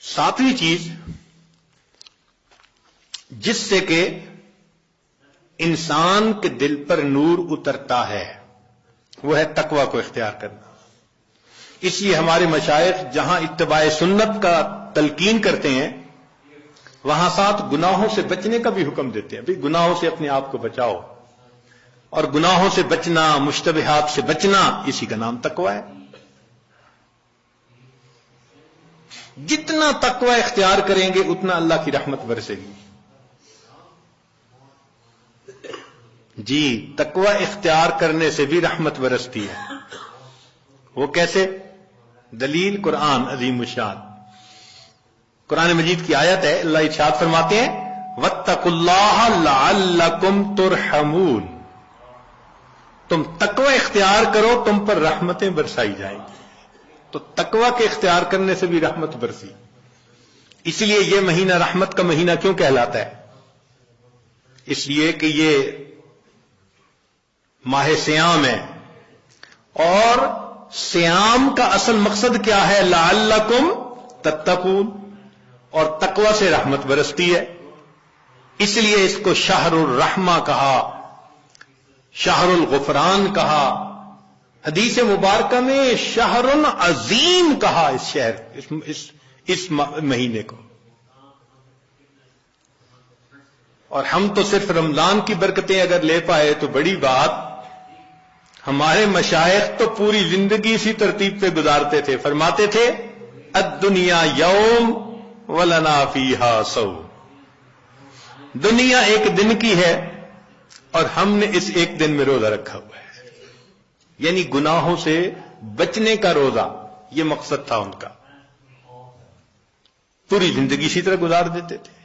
सातवीं चीज जिससे कि इंसान के दिल पर नूर उतरता है वो है तकवा को इख्तियार करना। इसलिए हमारे मशाइख जहां इत्तिबाए सुन्नत का तलकीन करते हैं वहां साथ गुनाहों से बचने का भी हुक्म देते हैं। भाई गुनाहों से अपने आप को बचाओ, और गुनाहों से बचना, मुश्तबिहात से बचना, इसी का नाम तकवा है। जितना तकवा इख्तियार करेंगे उतना अल्लाह की रहमत बरसेगी। जी, तकवा इख्तियार करने से भी रहमत बरसती है। वो कैसे? दलील कुरान अजीम शान, कुरान मजीद की आयत है। अल्लाह इरशाद फरमाते हैं वत्तकुल्लाह लअल्लकुम तुरहमून, तुम तकवा इख्तियार करो, तुम पर रहमतें बरसाई जाएंगी। तो तकवा के इख्तियार करने से भी रहमत बरसी। इसलिए यह महीना रहमत का महीना क्यों कहलाता है? इसलिए कि ये माह सियाम है, और सियाम का असल मकसद क्या है? लअल्लकुम तत्तकून, और तकवा से रहमत बरसती है। इसलिए इसको शहरुर रहमा कहा, शहरुल गुफरान कहा, हदीस मुबारका में शहरुन अजीम कहा इस शहर, इस महीने को। और हम तो सिर्फ रमजान की बरकतें अगर ले पाए तो बड़ी बात। हमारे मशाइख तो पूरी जिंदगी इसी तरतीब पे गुजारते थे। फरमाते थे अद्दुनिया यौम वलना फीहा सौ, दुनिया एक दिन की है और हमने इस एक दिन में रोजा रखा हुआ है। यानी गुनाहों से बचने का रोजा, यह मकसद था उनका। पूरी जिंदगी इसी तरह गुजार देते थे।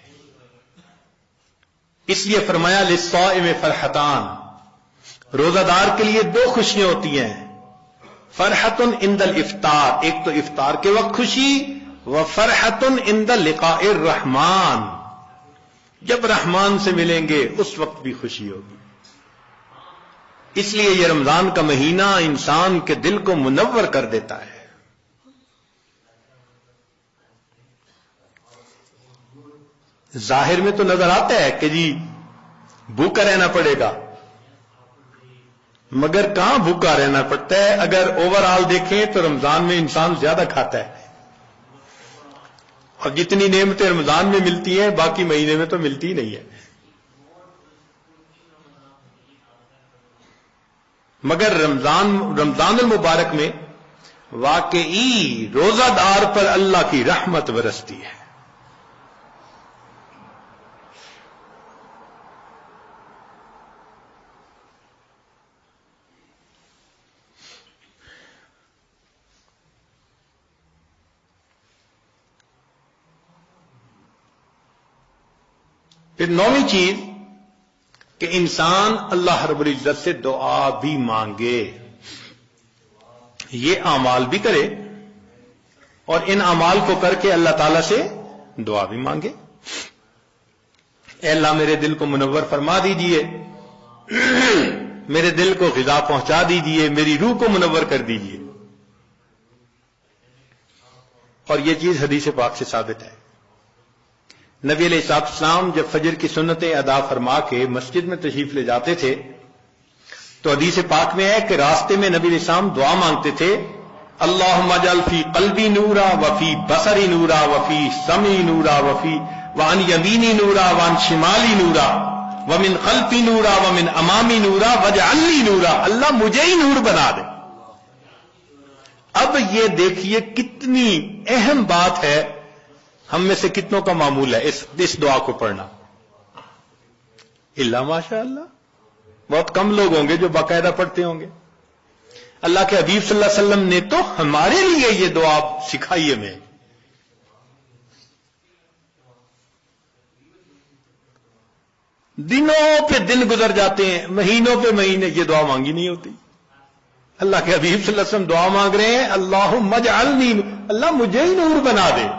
इसलिए फरमाया लिस्साइम फरहतान, रोजादार के लिए दो खुशियां होती हैं। फरहतुन इंदल इफ्तार, एक तो इफ्तार के वक्त खुशी, व फरहतुन इंदल लिकाइर रहमान, जब रहमान से मिलेंगे उस वक्त भी खुशी होगी। इसलिए यह रमजान का महीना इंसान के दिल को मुनव्वर कर देता है। जाहिर में तो नजर आता है कि जी भूखा रहना पड़ेगा, मगर कहां भूखा रहना पड़ता है? अगर ओवरऑल देखें तो रमजान में इंसान ज्यादा खाता है, और जितनी नेमतें रमजान में मिलती हैं बाकी महीने में तो मिलती ही नहीं है। मगर रमजान मुबारक में वाकई रोजादार पर अल्लाह की रहमत बरसती है। फिर नौवीं चीज कि इंसान अल्लाह रब्बुल इज्जत से दुआ भी मांगे, ये अमाल भी करे, और इन अमाल को करके अल्लाह ताला से दुआ भी मांगे। ए अल्लाह मेरे दिल को मुनव्वर फरमा दीजिए, मेरे दिल को ग़िज़ा पहुंचा दीजिए, मेरी रूह को मुनव्वर कर दीजिए। और यह चीज हदीस पाक से साबित है। नबी अलैहिस्सलाम जब फजर की सुन्नतें अदा फरमा के मस्जिद में तशरीफ ले जाते थे तो हदीस पाक में है कि रास्ते में नबी अलैहिस्सलाम दुआ मांगते थे, अल्लाहुम्मा जअल फी क़ल्बी नूरा वफी बसरी नूरा वफी समी नूरा वफी वान यमीनी नूरा वान शिमाली नूरा वमिन खल्फी नूरा वमिन अमामी नूरा वजअलनी नूरा, अल्लाह मुझे ही नूर बना दे। अब ये देखिए कितनी अहम बात है, हम में से कितनों का मामूल है इस दुआ को पढ़ना? इल्ला माशा अल्लाह, बहुत कम लोग होंगे जो बाकायदा पढ़ते होंगे। अल्लाह के हबीब सल्लल्लाहु अलैहि वसल्लम ने तो हमारे लिए ये दुआ सिखाई हमें। दिनों पे दिन गुजर जाते हैं, महीनों पे महीने, ये दुआ मांगी नहीं होती। अल्लाह के हबीब सल्लल्लाहु अलैहि वसल्लम दुआ मांग रहे हैं, अल्लाहुम्मा जअलनी, अल्लाह मुझे ही नूर बना दे।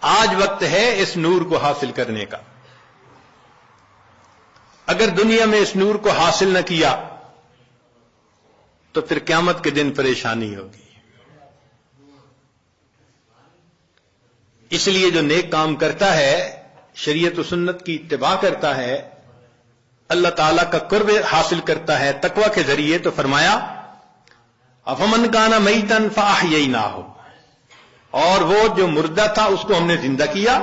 आज वक्त है इस नूर को हासिल करने का। अगर दुनिया में इस नूर को हासिल न किया तो फिर क़यामत के दिन परेशानी होगी। اس لیے جو نیک کام کرتا ہے، شریعت و سنت کی اتباع کرتا ہے، اللہ تعالیٰ کا قرب حاصل کرتا ہے تقوی کے ذریعے، تو فرمایا افمن کان میتن فاحییناہ، اور وہ جو مردہ تھا اس کو ہم نے زندہ کیا،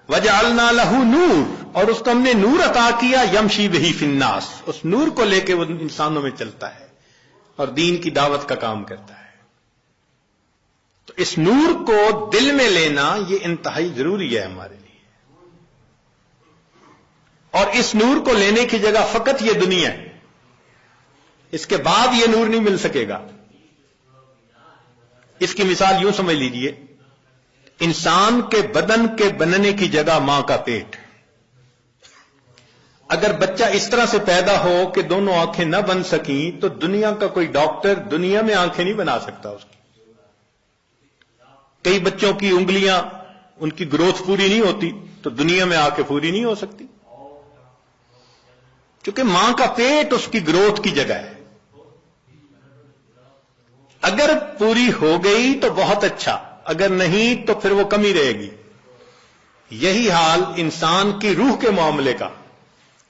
وجعلنا لہ نور، اور اس کو ہم نے نور عطا کیا، یمشی بہ فی الناس، اس نور کو لے کے وہ انسانوں میں چلتا ہے اور دین کی دعوت کا کام کرتا ہے۔ تو اس نور کو دل میں لینا یہ انتہائی ضروری ہے ہمارے لیے، اور اس نور کو لینے کی جگہ فقط یہ دنیا ہے، اس کے بعد یہ نور نہیں مل سکے گا۔ اس کی مثال یوں سمجھ لیجئے، انسان کے بدن کے بننے کی جگہ ماں کا پیٹ، اگر بچہ اس طرح سے پیدا ہو کہ دونوں آنکھیں نہ بن سکیں تو دنیا کا کوئی ڈاکٹر دنیا میں آنکھیں نہیں بنا سکتا اس کی۔ کئی بچوں کی انگلیاں، ان کی گروتھ پوری نہیں ہوتی تو دنیا میں آ کے پوری نہیں ہو سکتی، کیونکہ ماں کا پیٹ اس کی گروتھ کی جگہ ہے۔ اگر پوری ہو گئی تو بہت اچھا، اگر نہیں تو پھر وہ کمی رہے گی۔ یہی حال انسان کی روح کے معاملے کا،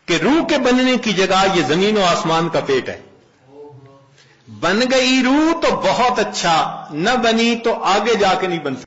کہ روح کے بننے کی جگہ یہ زمین و آسمان کا پیٹ ہے۔ بن گئی روح تو بہت اچھا، نہ بنی تو آگے جا کے نہیں بن سکتی۔